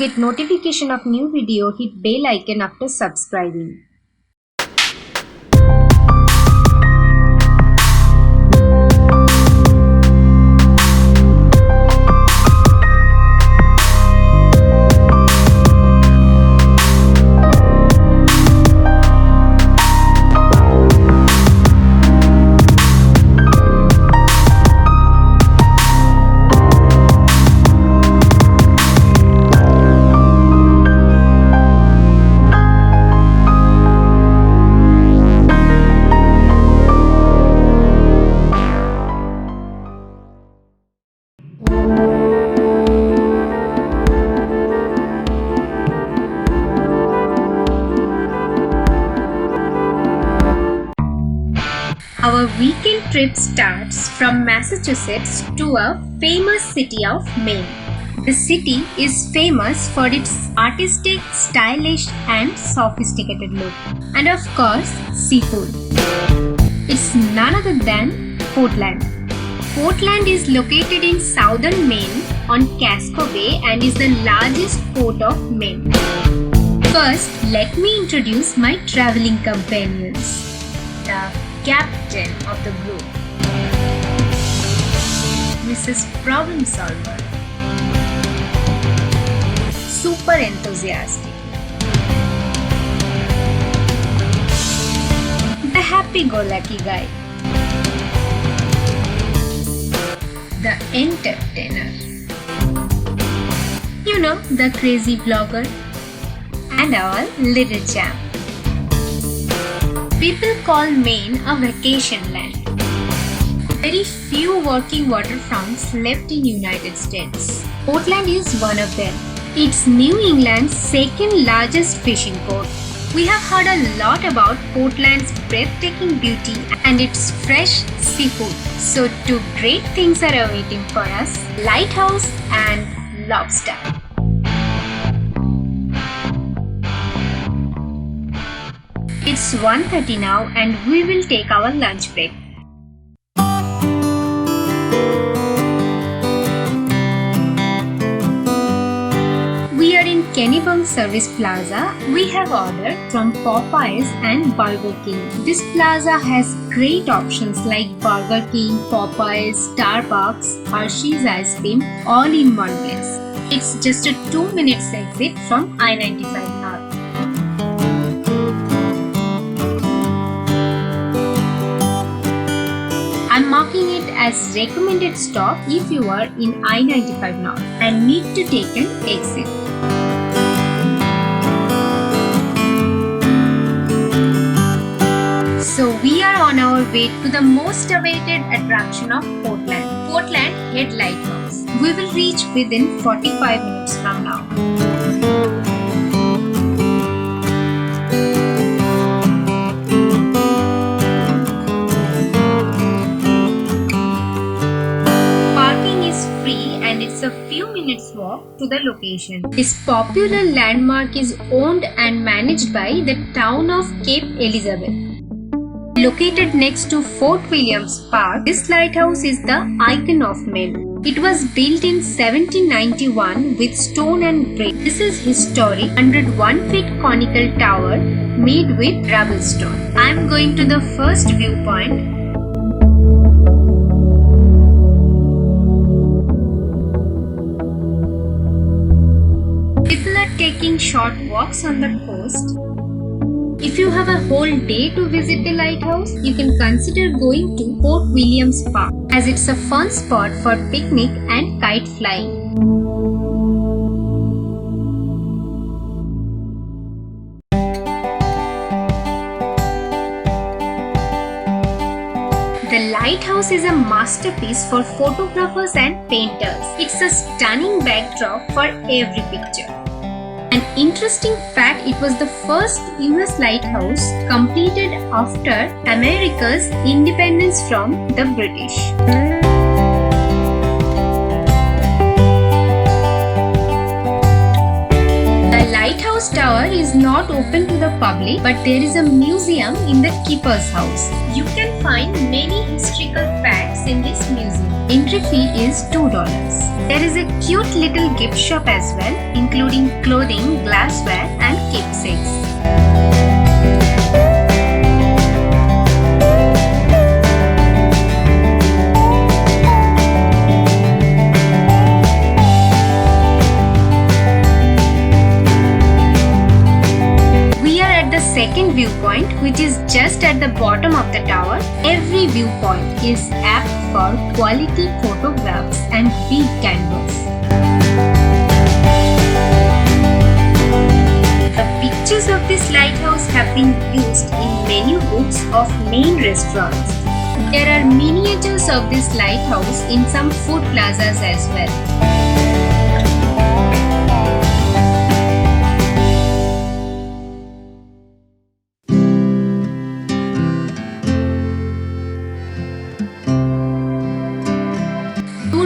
get notification of new video, hit bell icon after subscribing. Our weekend trip starts from Massachusetts to a famous city of Maine. The city is famous for its artistic, stylish and sophisticated look. And of course, seafood. It's none other than Portland. Portland is located in southern Maine on Casco Bay and is the largest port of Maine. First, let me introduce my traveling companions. The captain of the group, Mrs. Problem Solver, super enthusiastic, the happy-go-lucky guy, the entertainer, the crazy vlogger, and our little champ. People call Maine a vacation land. Very few working waterfronts left in United States. Portland is one of them. It's New England's second largest fishing port. We have heard a lot about Portland's breathtaking beauty and its fresh seafood. So two great things are awaiting for us: lighthouse and lobster. It's 1:30 now and we will take our lunch break. We are in Kennebunk Service Plaza. We have ordered from Popeyes and Burger King. This plaza has great options like Burger King, Popeyes, Starbucks, Hershey's ice cream, all in one place. It's just a 2-minute exit from I-95 North. I'm marking it as recommended stop if you are in I-95 North and need to take an exit. So we are on our way to the most awaited attraction of Portland, Portland Head Lighthouse. We will reach within 45 minutes from now. A few minutes walk to the location. This popular landmark is owned and managed by the town of Cape Elizabeth. Located next to Fort Williams Park, this lighthouse is the icon of Maine. It was built in 1791 with stone and brick. This is historic 101-feet conical tower made with rubble stone. I am going to the first viewpoint. People are taking short walks on the coast. If you have a whole day to visit the lighthouse, you can consider going to Fort Williams Park as it's a fun spot for picnic and kite flying. The lighthouse is a masterpiece for photographers and painters. It's a stunning backdrop for every picture. An interesting fact, it was the first US lighthouse completed after America's independence from the British. The lighthouse tower is not open to the public, but there is a museum in the keeper's house. You can find many historical facts in this museum. Entry fee is $2. There is a cute little gift shop as well, including clothing, glassware and keepsakes. Second viewpoint, which is just at the bottom of the tower. Every viewpoint is apt for quality photographs and big canvas. The pictures of this lighthouse have been used in menu books of Maine restaurants. There are miniatures of this lighthouse in some food plazas as well.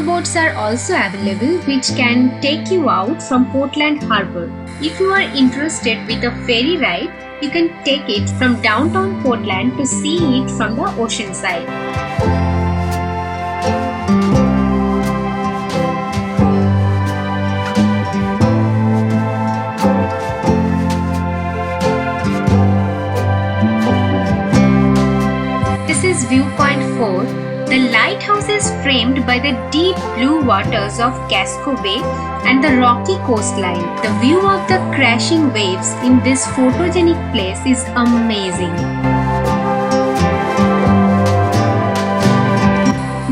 Boats are also available which can take you out from Portland Harbor. If you are interested with a ferry ride, you can take it from downtown Portland to see it from the ocean side. This is viewpoint 4. The lighthouse is framed by the deep blue waters of Casco Bay and the rocky coastline. The view of the crashing waves in this photogenic place is amazing.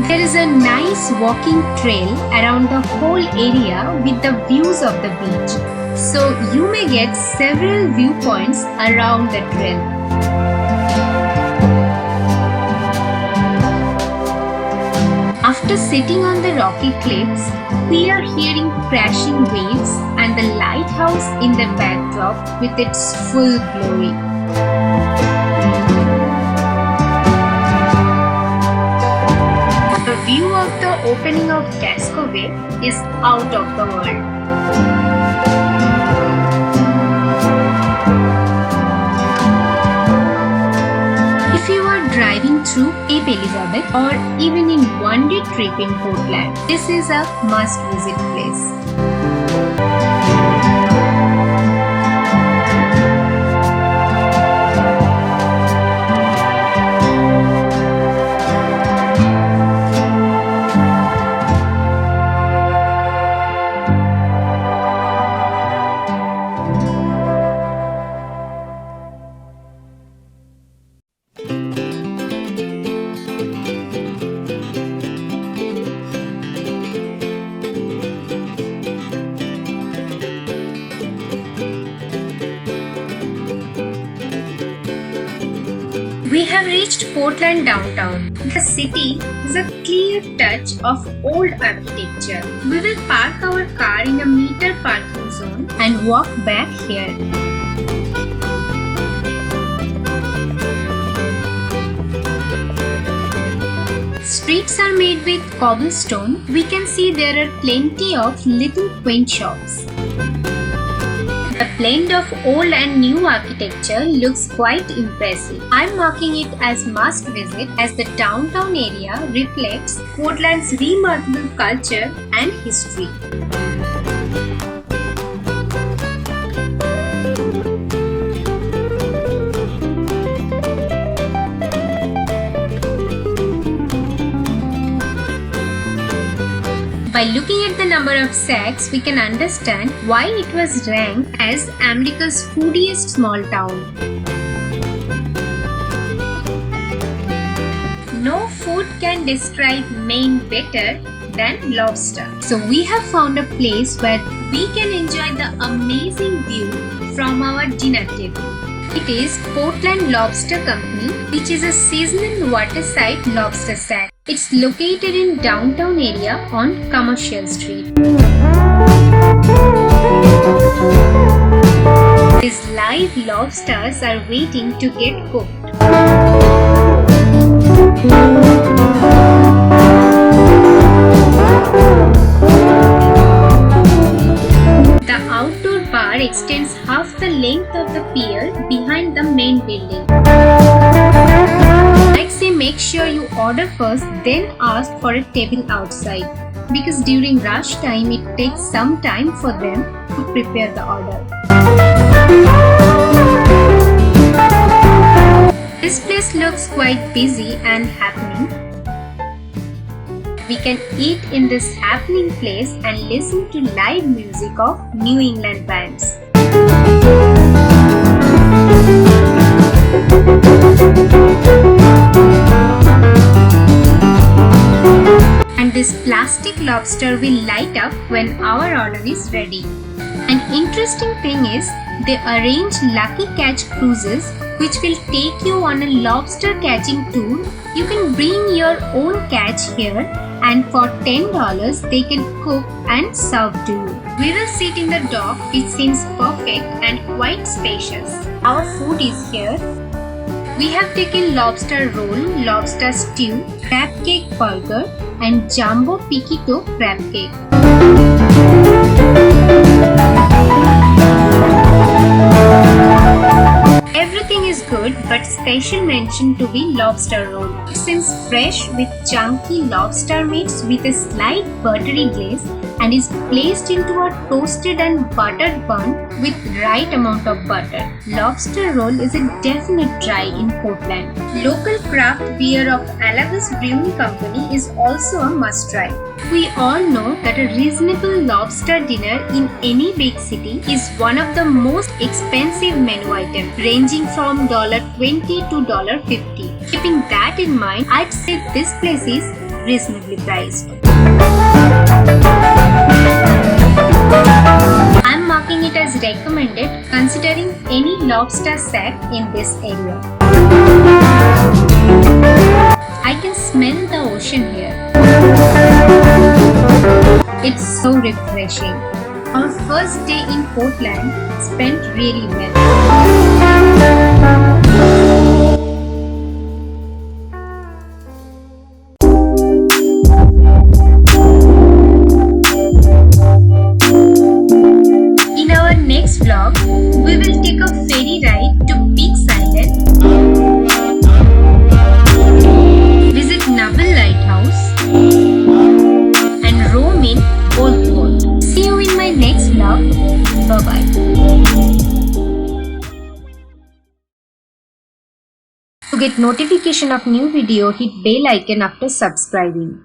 There is a nice walking trail around the whole area with the views of the beach. So you may get several viewpoints around the trail. After sitting on the rocky cliffs, we are hearing crashing waves and the lighthouse in the backdrop with its full glory. The view of the opening of Casco Bay is out of the world. If you are driving through Cape Elizabeth or even in one-day trip in Portland, this is a must-visit place. We have reached Portland downtown. The city is a clear touch of old architecture. We will park our car in a meter parking zone and walk back here. Streets are made with cobblestone. We can see there are plenty of little quaint shops. The blend of old and new architecture looks quite impressive. I'm marking it as must visit as the downtown area reflects Portland's remarkable culture and history. By looking at the number of sacks, we can understand why it was ranked as America's foodiest small town. No food can describe Maine better than lobster. So we have found a place where we can enjoy the amazing view from our dinner table. It is Portland Lobster Company, which is a seasonal waterside lobster shack. It's located in downtown area on Commercial Street. These live lobsters are waiting to get cooked. The outdoor bar extends half the length of the pier behind the main building. Like make sure you order first, then ask for a table outside, because during rush time it takes some time for them to prepare the order. This place looks quite busy and happening. We can eat in this happening place and listen to live music of New England bands. And this plastic lobster will light up when our order is ready. An interesting thing is they arrange lucky catch cruises which will take you on a lobster catching tour. You can bring your own catch here, and for $10 they can cook and serve to you. We will sit in the dock, which seems perfect and quite spacious. Our food is here. We have taken lobster roll, lobster stew, crab cake burger and jumbo piquito crab cake. Everything is good, but special mention to be lobster roll. It seems fresh with chunky lobster meats with a slight buttery glaze and is placed into a toasted and buttered bun with right amount of butter. Lobster roll is a definite try in Portland. Local craft beer of Adobe Premiere Company is also a must try. We all know that a reasonable lobster dinner in any big city is one of the most expensive menu items, ranging from $20 to $50. Keeping that in mind, I'd say this place is reasonably priced. I'm marking it as recommended considering any lobster shack in this area. I can smell the ocean here. It's so refreshing. Our first day in Portland spent really well. In our next vlog, we will take a ferry ride to Peaks Island, visit Nubble lighthouse and roam in Old Port. See you in my next vlog. Bye bye. To get notification of new video, hit bell icon after subscribing.